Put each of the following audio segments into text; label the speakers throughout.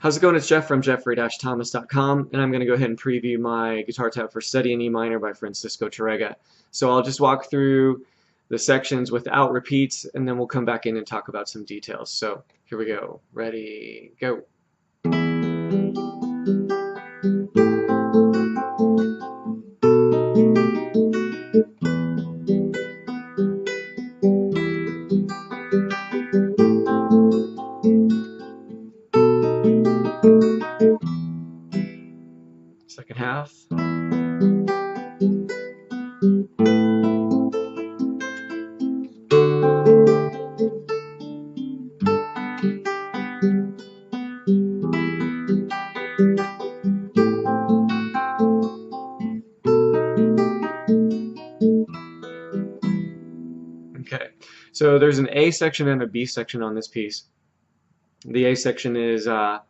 Speaker 1: How's it going? It's Jeff from jeffrey-thomas.com, and I'm going to go ahead and preview my guitar tab for Study in E minor by Francisco Tarrega. So I'll just walk through the sections without repeats, and then we'll come back in and talk about some details. So here we go. Ready, go. Second half. Okay, so there's an A section and a B section on this piece. The A section is the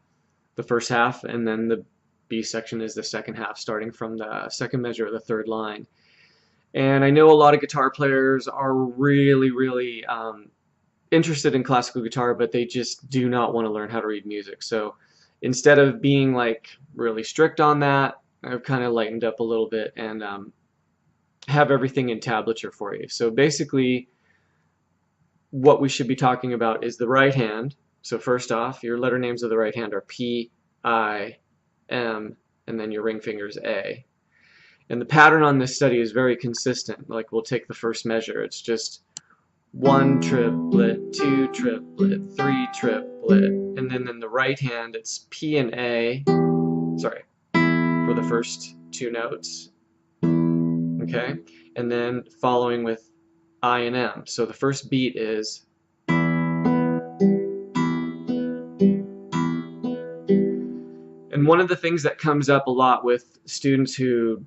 Speaker 1: first half, and then the B section is the second half, starting from the second measure of the third line. And I know a lot of guitar players are really interested in classical guitar, but they just do not want to learn how to read music. So instead of being like really strict on that, I've kind of lightened up a little bit and have everything in tablature for you. So basically what we should be talking about is the right hand. So first off, your letter names of the right hand are P, I, M, and then your ring finger's A. And the pattern on this study is very consistent. Like, we'll take the first measure. It's just 1 triplet, 2 triplet, 3 triplet, and then in the right hand it's P and A, sorry, for the first two notes, okay, and then following with I and M. So the first beat is, and one of the things that comes up a lot with students who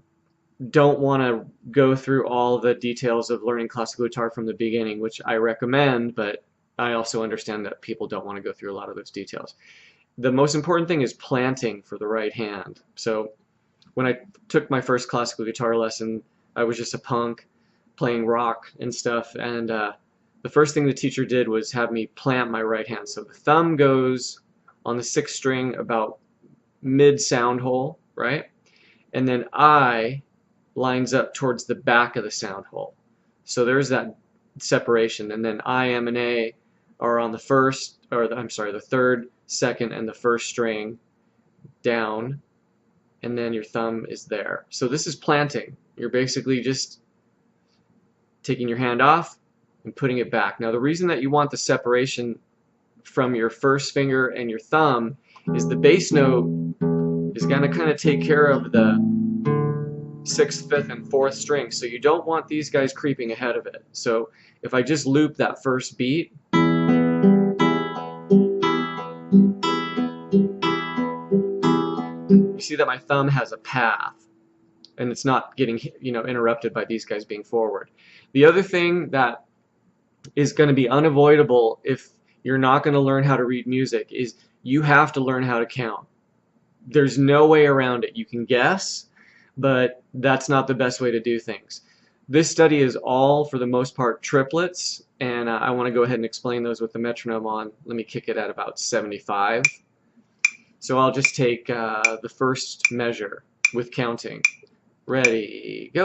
Speaker 1: don't want to go through all the details of learning classical guitar from the beginning, which I recommend, but I also understand that people don't want to go through a lot of those details. The most important thing is planting for the right hand. So when I took my first classical guitar lesson, I was just a punk playing rock and stuff, and the first thing the teacher did was have me plant my right hand. So the thumb goes on the sixth string about mid sound hole, right? And then I lines up towards the back of the sound hole. So there's that separation, and then I, M, and A are on the first, or I'm sorry, the third, second, and the first string down, and then your thumb is there. So this is planting. You're basically just taking your hand off and putting it back. Now the reason that you want the separation from your first finger and your thumb is the bass note is going to kind of take care of the sixth, fifth, and fourth string, so you don't want these guys creeping ahead of it. So if I just loop that first beat, you see that my thumb has a path and it's not getting, interrupted by these guys being forward. The other thing that is going to be unavoidable if you're not going to learn how to read music is you have to learn how to count. There's no way around it. You can guess, but that's not the best way to do things. This study is all, for the most part, triplets, and I want to go ahead and explain those with the metronome on. Let me kick it at about 75. So I'll just take the first measure with counting. Ready, go.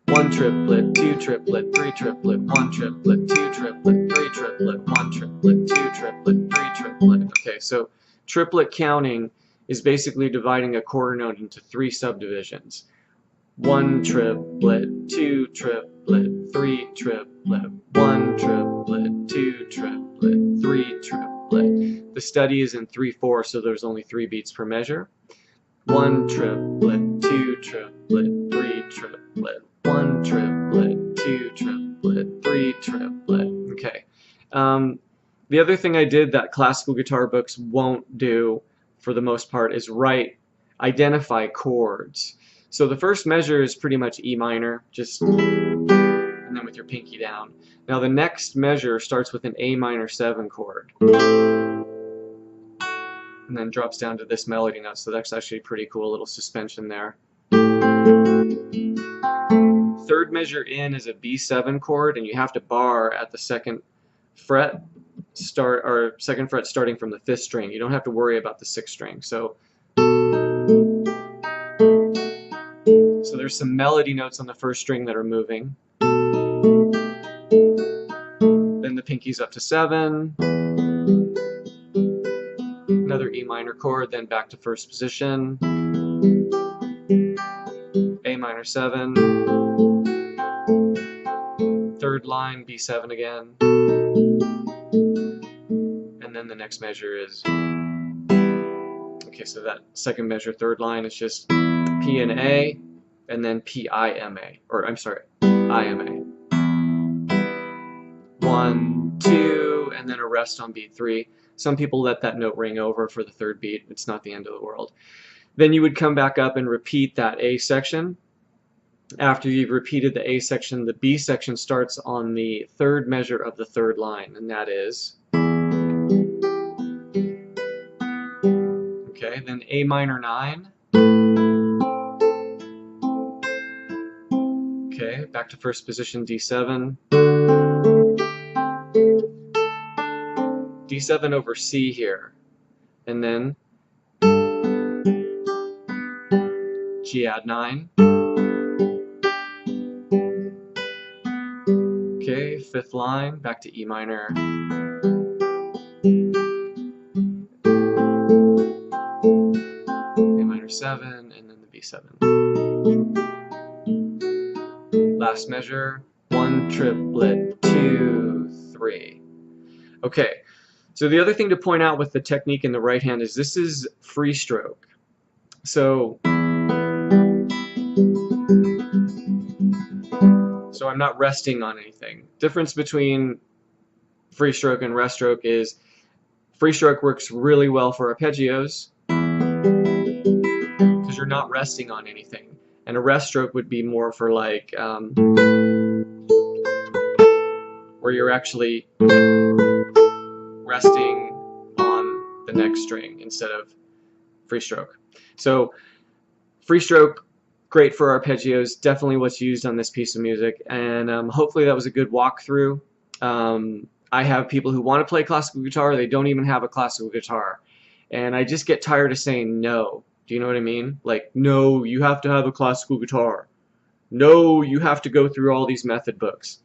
Speaker 1: 1 triplet, 2 triplet, 3 triplet, 1 triplet, 2 triplet, 3 triplet, 1 triplet, 2 triplet, 3 triplet. Okay, so triplet counting is basically dividing a quarter note into three subdivisions. 1 triplet, 2 triplet, 3 triplet, 1 triplet, 2 triplet, 3 triplet. The study is in 3/4, so there's only 3 beats per measure. 1 triplet, 2 triplet, 3 triplet, 1 triplet, 2 triplet, 3 triplet. Okay. The other thing I did that classical guitar books won't do for the most part is identify chords. So the first measure is pretty much E minor, just and then with your pinky down. Now the next measure starts with an A minor 7 chord and then drops down to this melody note, so that's actually pretty cool, little suspension there. Third measure in is a B7 chord, and you have to bar at the second fret. second fret starting from the 5th string. You don't have to worry about the 6th string. So there's some melody notes on the 1st string that are moving. Then the pinky's up to 7. Another E minor chord, then back to 1st position. A minor 7. 3rd line, B7 again. And then the next measure is, okay, so that second measure, 3rd line, is just P and A, and then P-I-M-A, or I'm sorry, I-M-A. 1, 2, and then a rest on beat 3. Some people let that note ring over for the 3rd beat. It's not the end of the world. Then you would come back up and repeat that A section. After you've repeated the A section, the B section starts on the 3rd measure of the 3rd line, and that is, okay, then A minor 9. Okay, back to 1st position, D7. D7 over C here, and then G add 9. Okay, 5th line, back to E minor. A minor 7, and then the B7. Last measure, 1 triplet, 2, 3. Okay, so the other thing to point out with the technique in the right hand is this is free stroke. So I'm not resting on anything. Difference between free stroke and rest stroke is free stroke works really well for arpeggios because you're not resting on anything. And a rest stroke would be more for like where you're actually resting on the next string instead of free stroke. So free stroke, great for arpeggios, definitely what's used on this piece of music, and hopefully that was a good walkthrough. I have people who want to play classical guitar, they don't even have a classical guitar, and I just get tired of saying no. Do you know what I mean? Like, no, you have to have a classical guitar. No, you have to go through all these method books.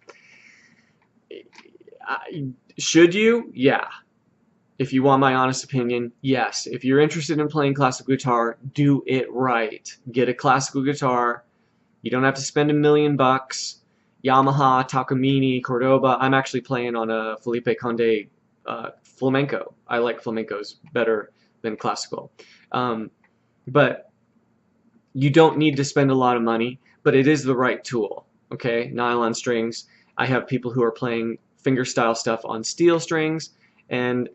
Speaker 1: Should you? Yeah. If you want my honest opinion, yes. If you're interested in playing classical guitar, do it right. Get a classical guitar. You don't have to spend $1 million. Yamaha, Takamine, Cordoba. I'm actually playing on a Felipe Conde flamenco. I like flamencos better than classical. But you don't need to spend a lot of money, but it is the right tool. Okay, nylon strings. I have people who are playing fingerstyle stuff on steel strings, and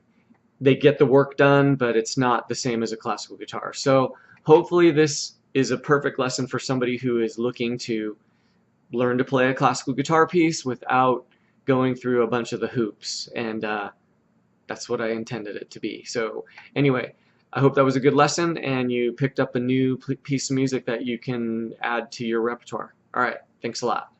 Speaker 1: they get the work done, but it's not the same as a classical guitar. So hopefully this is a perfect lesson for somebody who is looking to learn to play a classical guitar piece without going through a bunch of the hoops, and that's what I intended it to be. So anyway, I hope that was a good lesson and you picked up a new piece of music that you can add to your repertoire. Alright, thanks a lot.